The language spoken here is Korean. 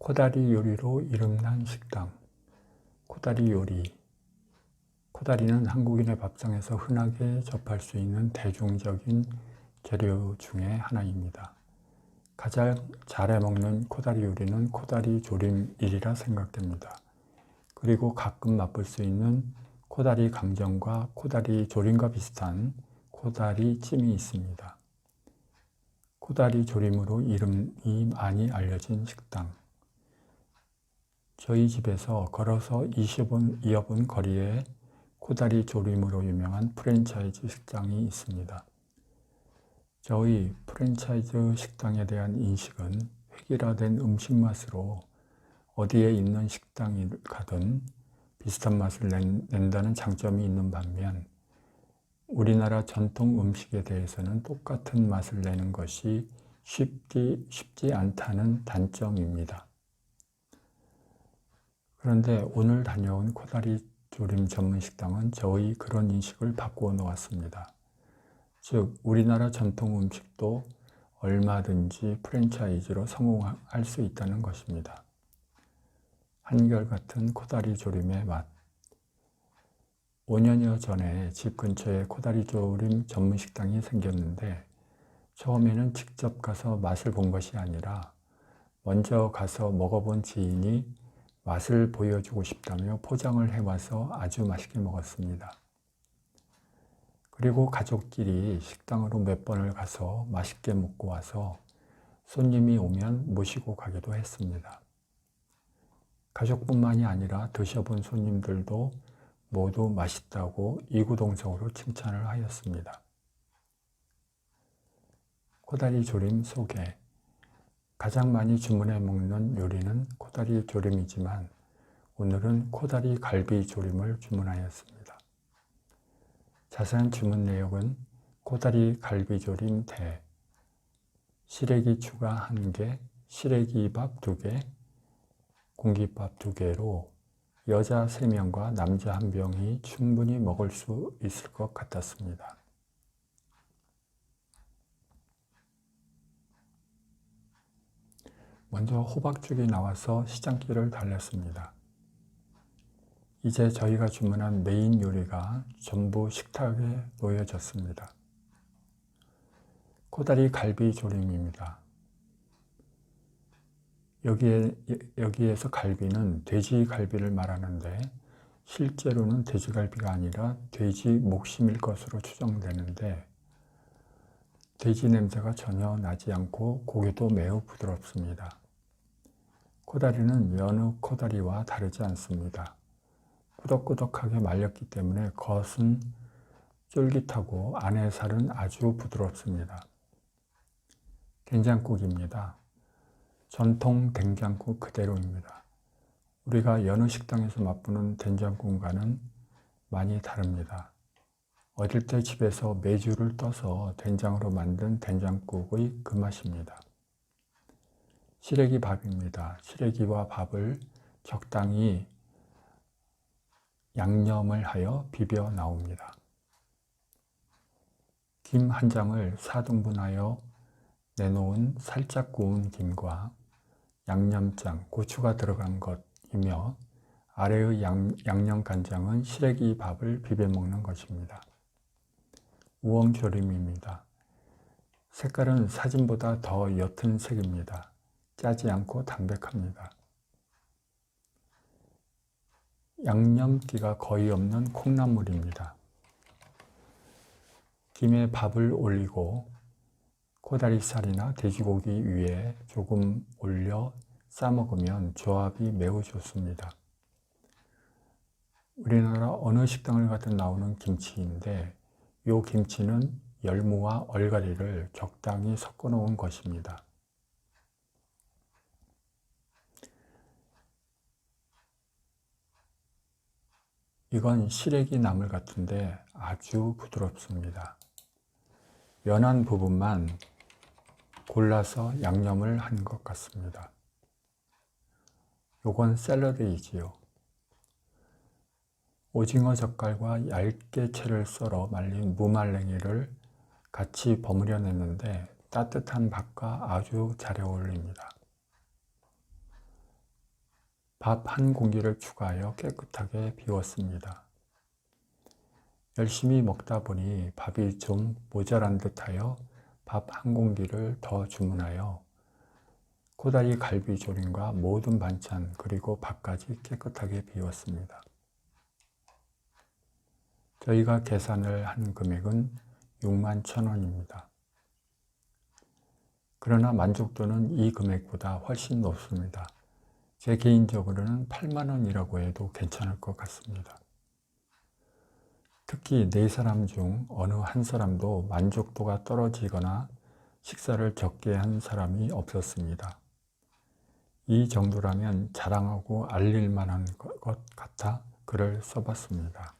코다리 요리로 이름난 식당. 코다리 요리. 코다리는 한국인의 밥상에서 흔하게 접할 수 있는 대중적인 재료 중에 하나입니다. 가장 잘해 먹는 코다리 요리는 코다리 조림이라 생각됩니다. 그리고 가끔 맛볼 수 있는 코다리 강정과 코다리 조림과 비슷한 코다리 찜이 있습니다. 코다리 조림으로 이름이 많이 알려진 식당. 저희 집에서 걸어서 2분 거리에 코다리 조림으로 유명한 프랜차이즈 식당이 있습니다. 저희 프랜차이즈 식당에 대한 인식은 획일화된 음식 맛으로 어디에 있는 식당이 가든 비슷한 맛을 낸다는 장점이 있는 반면 우리나라 전통 음식에 대해서는 똑같은 맛을 내는 것이 쉽지 않다는 단점입니다. 그런데 오늘 다녀온 코다리 조림 전문 식당은 저희 그런 인식을 바꾸어 놓았습니다. 즉, 우리나라 전통 음식도 얼마든지 프랜차이즈로 성공할 수 있다는 것입니다. 한결같은 코다리 조림의 맛. 5년여 전에 집 근처에 코다리 조림 전문 식당이 생겼는데 처음에는 직접 가서 맛을 본 것이 아니라 먼저 가서 먹어본 지인이 맛을 보여주고 싶다며 포장을 해와서 아주 맛있게 먹었습니다. 그리고 가족끼리 식당으로 몇 번을 가서 맛있게 먹고 와서 손님이 오면 모시고 가기도 했습니다. 가족뿐만이 아니라 드셔본 손님들도 모두 맛있다고 이구동성으로 칭찬을 하였습니다. 코다리 조림 소개. 가장 많이 주문해 먹는 요리는 코다리 조림이지만 오늘은 코다리 갈비 조림을 주문하였습니다. 자세한 주문 내역은 코다리 갈비 조림 대, 시래기 추가 1개, 시래기밥 2개, 공깃밥 2개로 여자 3명과 남자 1명이 충분히 먹을 수 있을 것 같았습니다. 먼저 호박죽이 나와서 시장길을 달렸습니다. 이제 저희가 주문한 메인 요리가 전부 식탁에 놓여졌습니다. 코다리 갈비 조림입니다. 여기에서 갈비는 돼지 갈비를 말하는데 실제로는 돼지갈비가 아니라 돼지 목심일 것으로 추정되는데 돼지 냄새가 전혀 나지 않고 고기도 매우 부드럽습니다. 코다리는 여느 코다리와 다르지 않습니다. 꾸덕꾸덕하게 말렸기 때문에 겉은 쫄깃하고 안의 살은 아주 부드럽습니다. 된장국입니다. 전통 된장국 그대로입니다. 우리가 여느 식당에서 맛보는 된장국과는 많이 다릅니다. 어릴 때 집에서 메주를 떠서 된장으로 만든 된장국의 그 맛입니다. 시래기 밥입니다. 시래기와 밥을 적당히 양념을 하여 비벼 나옵니다. 김 1장을 4등분하여 내놓은 살짝 구운 김과 양념장, 고추가 들어간 것이며 아래의 양념 간장은 시래기 밥을 비벼 먹는 것입니다. 우엉조림입니다. 색깔은 사진보다 더 옅은 색입니다. 짜지 않고 담백합니다. 양념기가 거의 없는 콩나물입니다. 김에 밥을 올리고 코다리살이나 돼지고기 위에 조금 올려 싸먹으면 조합이 매우 좋습니다. 우리나라 어느 식당을 가든 나오는 김치인데 이 김치는 열무와 얼갈이를 적당히 섞어 놓은 것입니다. 이건 시래기 나물 같은데 아주 부드럽습니다. 연한 부분만 골라서 양념을 한 것 같습니다. 요건 샐러리이지요. 오징어 젓갈과 얇게 채를 썰어 말린 무말랭이를 같이 버무려 냈는데 따뜻한 밥과 아주 잘 어울립니다. 밥 한 공기를 추가하여 깨끗하게 비웠습니다. 열심히 먹다 보니 밥이 좀 모자란 듯하여 밥 한 공기를 더 주문하여 코다리 갈비조림과 모든 반찬 그리고 밥까지 깨끗하게 비웠습니다. 저희가 계산을 한 금액은 6만 1,000원입니다. 그러나 만족도는 이 금액보다 훨씬 높습니다. 제 개인적으로는 8만 원이라고 해도 괜찮을 것 같습니다. 특히 4사람 중 어느 한 사람도 만족도가 떨어지거나 식사를 적게 한 사람이 없었습니다. 이 정도라면 자랑하고 알릴 만한 것 같아 글을 써봤습니다.